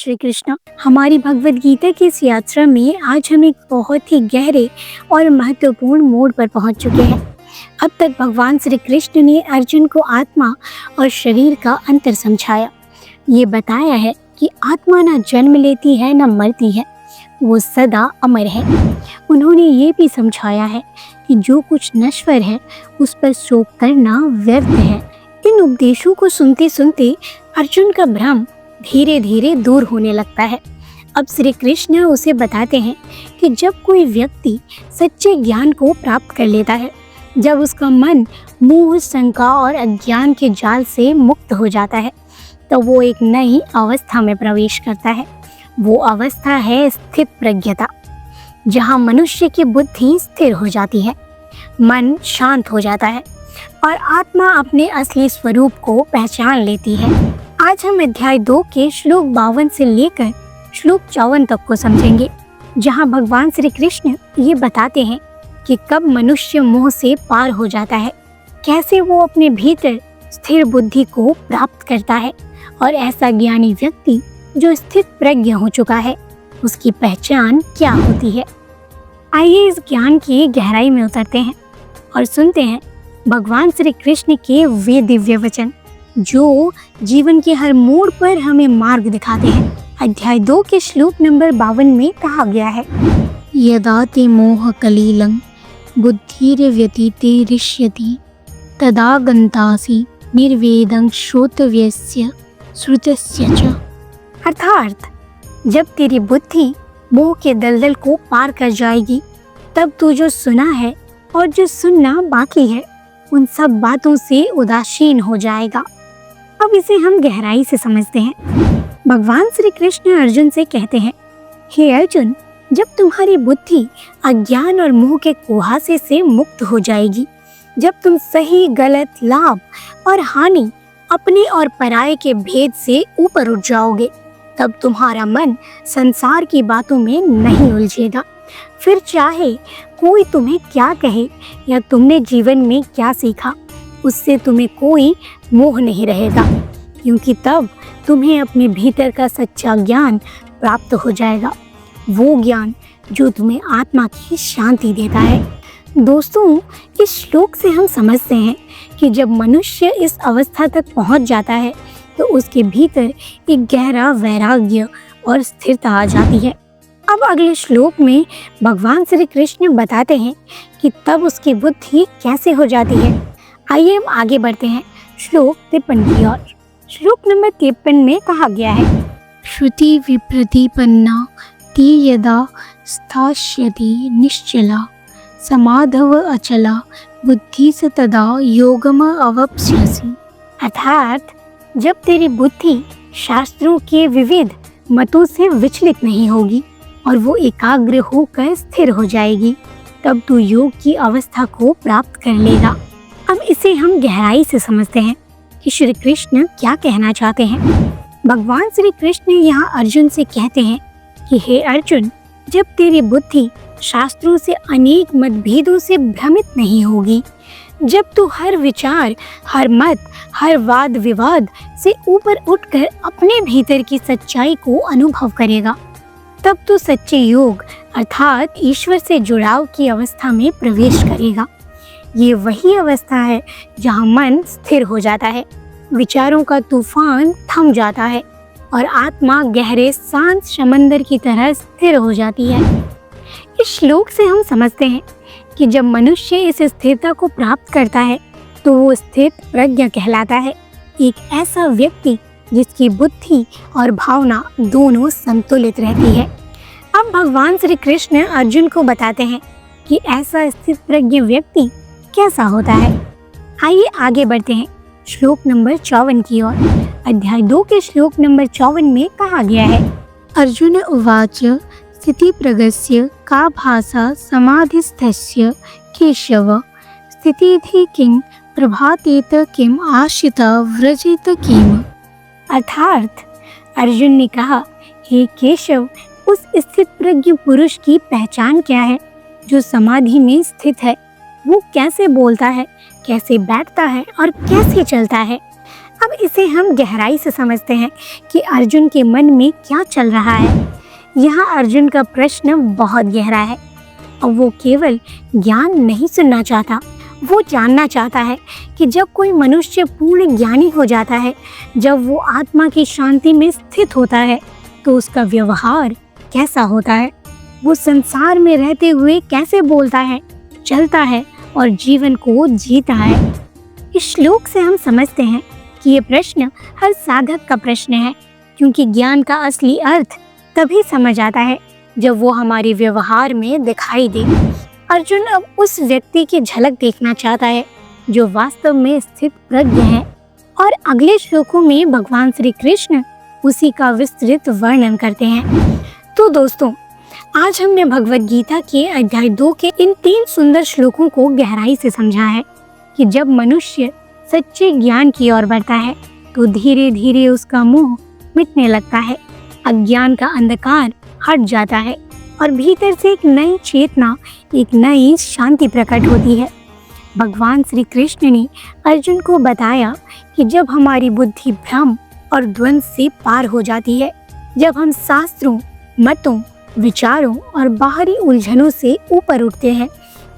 श्री कृष्ण। हमारी भगवत गीता की इस यात्रा में आज हम एक बहुत ही गहरे और महत्वपूर्ण मोड़ पर पहुंच चुके हैं। अब तक भगवान श्री कृष्ण ने अर्जुन को आत्मा और शरीर का अंतर समझाया। ये बताया है कि आत्मा न जन्म लेती है न मरती है, वो सदा अमर है। उन्होंने ये भी समझाया है कि जो कुछ नश्वर है उस पर शोक करना व्यर्थ है। इन उपदेशों को सुनते सुनते अर्जुन का भ्रम धीरे धीरे दूर होने लगता है। अब श्री कृष्ण उसे बताते हैं कि जब कोई व्यक्ति सच्चे ज्ञान को प्राप्त कर लेता है, जब उसका मन मोह, शंका और अज्ञान के जाल से मुक्त हो जाता है, तो वो एक नई अवस्था में प्रवेश करता है। वो अवस्था है स्थित प्रज्ञता, जहाँ मनुष्य की बुद्धि स्थिर हो जाती है, मन शांत हो जाता है और आत्मा अपने असली स्वरूप को पहचान लेती है। आज हम अध्याय 2 के श्लोक 52 से लेकर श्लोक 54 तक को समझेंगे, जहाँ भगवान श्री कृष्ण ये बताते हैं कि कब मनुष्य मोह से पार हो जाता है, कैसे वो अपने भीतर स्थिर बुद्धि को प्राप्त करता है और ऐसा ज्ञानी व्यक्ति जो स्थित प्रज्ञ हो चुका है, उसकी पहचान क्या होती है। आइए इस ज्ञान की गहराई में उतरते हैं और सुनते हैं भगवान श्री कृष्ण के वे दिव्य वचन, जो जीवन के हर मोड़ पर हमें मार्ग दिखाते हैं। अध्याय 2 के श्लोक नंबर 52 में कहा गया है, यदा ते मोह कलीलं बुद्धिर्व्यतीते रिष्यति तदा गन्तासि निर्वेदं श्रोतव्यस्य श्रुतस्य च। अर्थात जब तेरी बुद्धि मोह के दलदल को पार कर जाएगी, तब तू जो सुना है और जो सुनना बाकी है, उन सब बातों से उदासीन हो जाएगा। अब इसे हम गहराई से समझते हैं। भगवान श्री कृष्ण अर्जुन से कहते हैं, हे अर्जुन, जब तुम्हारी बुद्धि अज्ञान और मोह के कुहासे से मुक्त हो जाएगी, जब तुम सही गलत, लाभ और हानि, अपने और पराये के भेद से ऊपर उठ जाओगे, तब तुम्हारा मन संसार की बातों में नहीं उलझेगा। फिर चाहे कोई तुम्हें क्या कहे या तुमने जीवन में क्या सीखा, उससे तुम्हें कोई मोह नहीं रहेगा, क्योंकि तब तुम्हें अपने भीतर का सच्चा ज्ञान प्राप्त हो जाएगा, वो ज्ञान जो तुम्हें आत्मा की शांति देता है। दोस्तों, इस श्लोक से हम समझते हैं कि जब मनुष्य इस अवस्था तक पहुंच जाता है, तो उसके भीतर एक गहरा वैराग्य और स्थिरता आ जाती है। अब अगले श्लोक में भगवान श्री कृष्ण बताते हैं कि तब उसकी बुद्धि कैसे हो जाती है। आइए हम आगे बढ़ते हैं श्लोक 53 की ओर। श्लोक नंबर 53 में कहा गया है, श्रुति विप्रतिपन्ना ती यदा स्थास्यति निश्चला समाधव अचला बुद्धि से तदा योगम अवप्स्यसि। अर्थात जब तेरी बुद्धि शास्त्रों के विविध मतों से विचलित नहीं होगी और वो एकाग्र होकर स्थिर हो जाएगी, तब तू योग की अवस्था को प्राप्त कर लेगा। अब इसे हम गहराई से समझते हैं कि श्री कृष्ण क्या कहना चाहते हैं। भगवान श्री कृष्ण यहाँ अर्जुन से कहते हैं कि हे अर्जुन, जब तेरी बुद्धि शास्त्रों से अनेक मतभेदों से भ्रमित नहीं होगी, जब तू हर विचार, हर मत, हर वाद विवाद से ऊपर उठकर अपने भीतर की सच्चाई को अनुभव करेगा, तब तू सच्चे योग अर्थात ईश्वर से जुड़ाव की अवस्था में प्रवेश करेगा। ये वही अवस्था है जहाँ मन स्थिर हो जाता है, विचारों का तूफान थम जाता है और आत्मा गहरे शांत समंदर की तरह स्थिर हो जाती है। इस श्लोक से हम समझते हैं कि जब मनुष्य इस स्थिरता को प्राप्त करता है, तो वो स्थित प्रज्ञ कहलाता है, एक ऐसा व्यक्ति जिसकी बुद्धि और भावना दोनों संतुलित रहती है। अब भगवान श्री कृष्ण अर्जुन को बताते हैं कि ऐसा स्थित प्रज्ञ व्यक्ति कैसा होता है। आइए आगे बढ़ते हैं श्लोक नंबर 54 की ओर। अध्याय 2 के श्लोक नंबर 54 में कहा गया है, अर्जुन उवाच स्थिति प्रगस्य का भाषा समाधिस्थस्य केशव स्थितिधि किं प्रभातेत किम आशिता व्रजित किम। अर्थात अर्जुन ने कहा, हे केशव, उस स्थित प्रज्ञ पुरुष की पहचान क्या है जो समाधि में स्थित है? वो कैसे बोलता है, कैसे बैठता है और कैसे चलता है? अब इसे हम गहराई से समझते हैं कि अर्जुन के मन में क्या चल रहा है। यहाँ अर्जुन का प्रश्न बहुत गहरा है और वो केवल ज्ञान नहीं सुनना चाहता, वो जानना चाहता है कि जब कोई मनुष्य पूर्ण ज्ञानी हो जाता है, जब वो आत्मा की शांति में स्थित होता है, तो उसका व्यवहार कैसा होता है, वो संसार में रहते हुए कैसे बोलता है, चलता है और जीवन को जीता है। इस श्लोक से हम समझते हैं कि ये प्रश्न हर साधक का प्रश्न है, क्योंकि ज्ञान का असली अर्थ तभी समझ आता है जब वो हमारे व्यवहार में दिखाई दे। अर्जुन अब उस व्यक्ति की झलक देखना चाहता है जो वास्तव में स्थित प्रज्ञ है, और अगले श्लोकों में भगवान श्री कृष्ण उसी का विस्तृत वर्णन करते हैं। तो दोस्तों, आज हमने भगवद गीता के अध्याय 2 के इन 3 सुंदर श्लोकों को गहराई से समझा है कि जब मनुष्य सच्चे ज्ञान की ओर बढ़ता है तो धीरे धीरे उसका मोह मिटने लगता है, अज्ञान का अंधकार हट जाता है और भीतर से एक नई चेतना, एक नई शांति प्रकट होती है। भगवान श्री कृष्ण ने अर्जुन को बताया कि जब हमारी बुद्धि भ्रम और द्वंद्व से पार हो जाती है, जब हम शास्त्रों, मतों, विचारों और बाहरी उलझनों से ऊपर उठते हैं,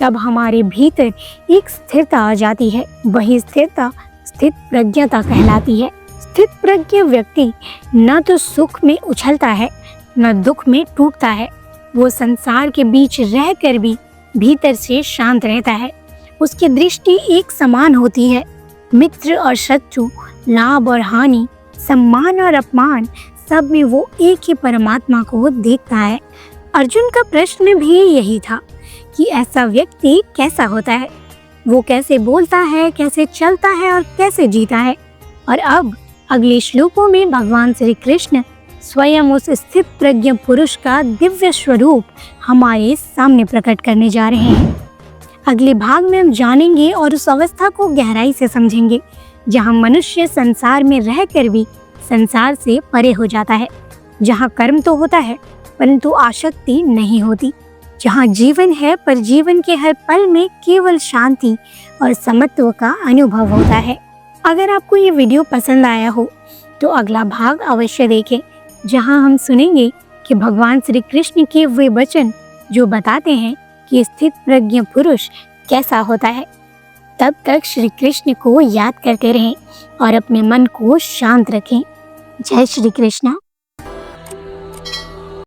तब हमारे भीतर एक स्थिरता आ जाती है। वही स्थिरता स्थित प्रज्ञता कहलाती है। स्थित प्रज्ञ व्यक्ति न तो सुख में उछलता है, न दुख में टूटता है। वो संसार के बीच रहकर भी भीतर से शांत रहता है। उसकी दृष्टि एक समान होती है। मित्र और शत्रु, लाभ और हानि, सम्मान और अपमान, सब में वो एक ही परमात्मा को देखता है। अर्जुन का प्रश्न भी यही था कि ऐसा व्यक्ति कैसा होता है, वो कैसे बोलता है, कैसे चलता है और कैसे जीता है। और अब अगले श्लोकों में भगवान श्री कृष्ण स्वयं उस स्थित प्रज्ञ पुरुष का दिव्य स्वरूप हमारे सामने प्रकट करने जा रहे हैं। अगले भाग में हम जानेंगे और उस अवस्था को गहराई से समझेंगे जहां मनुष्य संसार में रहकर भी संसार से परे हो जाता है, जहां कर्म तो होता है परंतु आसक्ति नहीं होती, जहां जीवन है पर जीवन के हर पल में केवल शांति और समत्व का अनुभव होता है। अगर आपको ये वीडियो पसंद आया हो तो अगला भाग अवश्य देखें, जहां हम सुनेंगे कि भगवान श्री कृष्ण के वे वचन जो बताते हैं कि स्थित प्रज्ञ पुरुष कैसा होता है। तब तक श्री कृष्ण को याद करते रहें और अपने मन को शांत रखें। जय श्री कृष्ण।